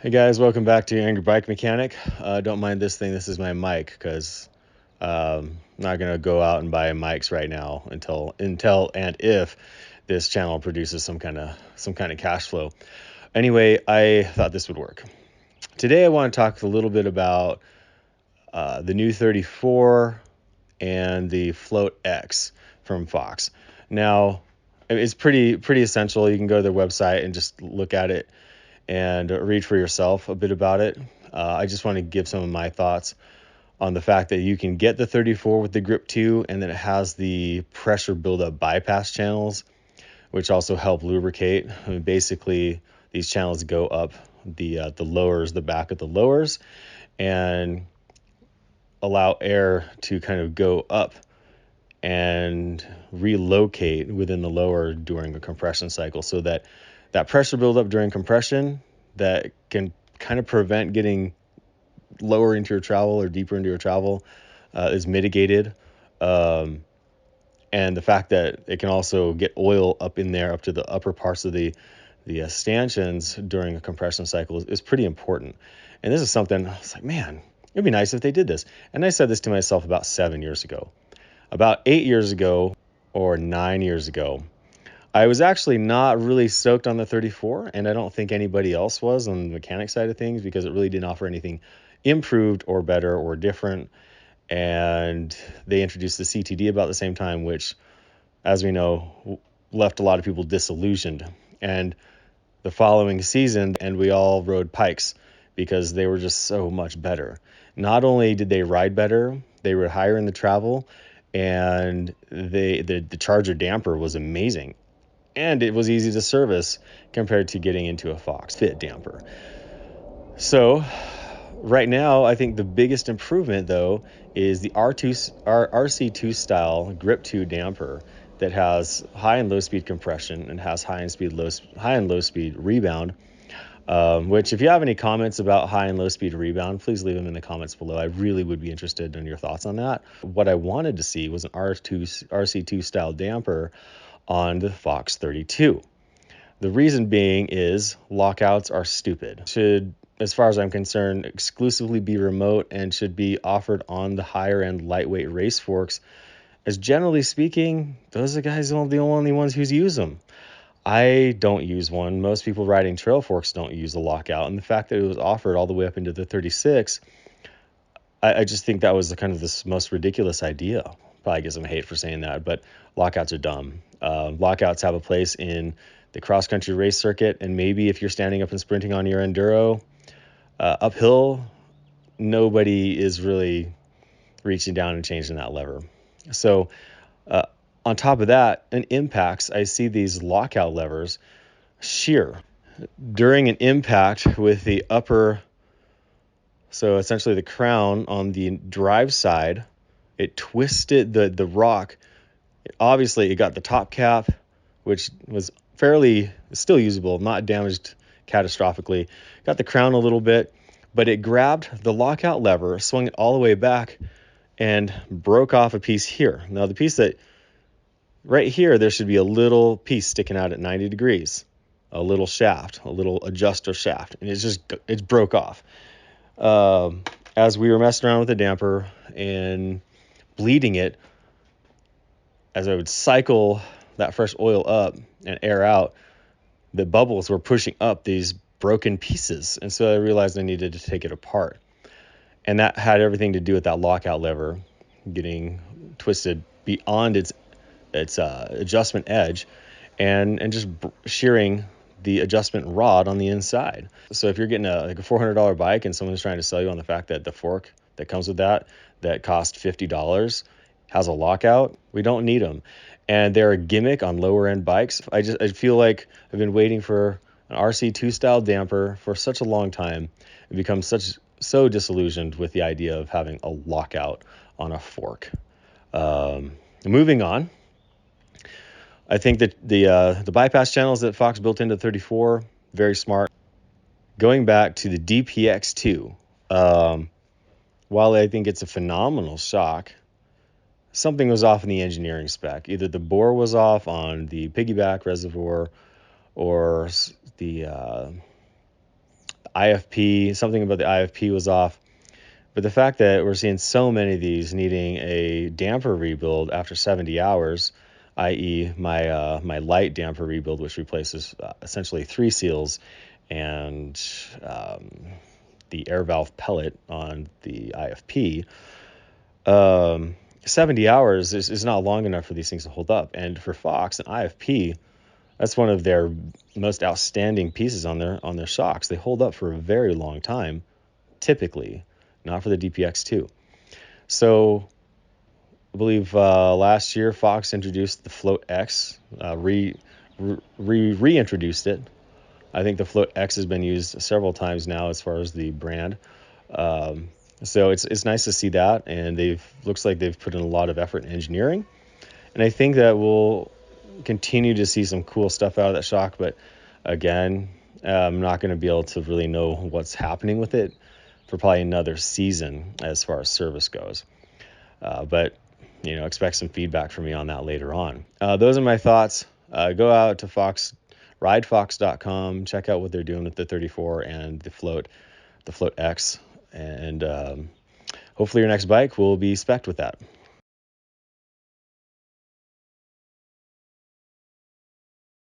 Hey guys, welcome back to Angry Bike Mechanic. Don't mind this thing. This is my mic because I'm not gonna go out and buy mics right now until and if this channel produces some kind of cash flow. Anyway, I thought this would work. Today I want to talk a little bit about the new 34 and the Float X from Fox. Now, it's pretty essential. You can go to their website and just look at it and read for yourself a bit about it. I just want to give some of my thoughts on the fact that you can get the 34 with the Grip2, and then it has the pressure buildup bypass channels, which also help lubricate. I mean, basically, these channels go up the lowers, the back of the lowers, and allow air to kind of go up and relocate within the lower during a compression cycle, so that pressure buildup during compression that can kind of prevent getting lower into your travel or deeper into your travel is mitigated. And the fact that it can also get oil up in there, up to the upper parts of the stanchions during a compression cycle is pretty important. And this is something I was like, man, it'd be nice if they did this. And I said this to myself about 7 years ago. About 8 years ago or 9 years ago, I was actually not really stoked on the 34, and I don't think anybody else was on the mechanic side of things, because it really didn't offer anything improved or better or different. And they introduced the CTD about the same time, which, as we know, left a lot of people disillusioned. And the following season, and we all rode Pikes because they were just so much better. Not only did they ride better, they were higher in the travel, and the Charger damper was amazing. And it was easy to service compared to getting into a Fox Fit damper. So right now, I think the biggest improvement, though, is the RC2 style Grip2 damper that has high and low speed compression and has high and low speed rebound. Which, if you have any comments about high and low speed rebound, please leave them in the comments below. I really would be interested in your thoughts on that. What I wanted to see was an RC2 style damper on the Fox 32. The reason being is lockouts are stupid. Should, as far as I'm concerned, exclusively be remote and should be offered on the higher end lightweight race forks, as generally speaking, those are the guys the only ones who use them. I don't use one. Most people riding trail forks don't use a lockout. And the fact that it was offered all the way up into the 36, I just think that was kind of the most ridiculous idea. Probably get some hate for saying that, but lockouts are dumb. Lockouts have a place in the cross-country race circuit, and maybe if you're standing up and sprinting on your enduro uphill, nobody is really reaching down and changing that lever. So on top of that, in impacts, I see these lockout levers shear during an impact with the upper, so essentially the crown on the drive side. It twisted the rock. Obviously, it got the top cap, which was still usable, not damaged catastrophically. Got the crown a little bit, but it grabbed the lockout lever, swung it all the way back, and broke off a piece here. Now, the piece that right here, there should be a little piece sticking out at 90 degrees, a little shaft, a little adjuster shaft, and it's broke off. As we were messing around with the damper and bleeding it, as I would cycle that fresh oil up and air out, the bubbles were pushing up these broken pieces. And so I realized I needed to take it apart. And that had everything to do with that lockout lever getting twisted beyond its adjustment edge and just shearing the adjustment rod on the inside. So if you're getting a $400 bike and someone's trying to sell you on the fact that the fork that comes with that cost $50 has a lockout, we don't need them. And they're a gimmick on lower end bikes. I feel like I've been waiting for an RC2 style damper for such a long time and become so disillusioned with the idea of having a lockout on a fork. Moving on, I think that the bypass channels that Fox built into 34, very smart. Going back to the DPX2, while I think it's a phenomenal shock, something was off in the engineering spec. Either the bore was off on the piggyback reservoir, or the IFP, something about the IFP was off. But the fact that we're seeing so many of these needing a damper rebuild after 70 hours, i.e. my light damper rebuild, which replaces essentially 3 seals and the air valve pellet on the IFP, 70 hours is not long enough for these things to hold up. And for Fox, an IFP, that's one of their most outstanding pieces on their shocks. They hold up for a very long time, typically, not for the DPX2. So I believe last year Fox introduced the Float X, reintroduced it. I think the Float X has been used several times now as far as the brand. So it's nice to see that, and looks like they've put in a lot of effort in engineering, and I think that we'll continue to see some cool stuff out of that shock. But again, I'm not going to be able to really know what's happening with it for probably another season as far as service goes. But expect some feedback from me on that later on. Those are my thoughts. Go out to ridefox.com, check out what they're doing with the 34 and the Float X, and hopefully your next bike will be spec'd with that.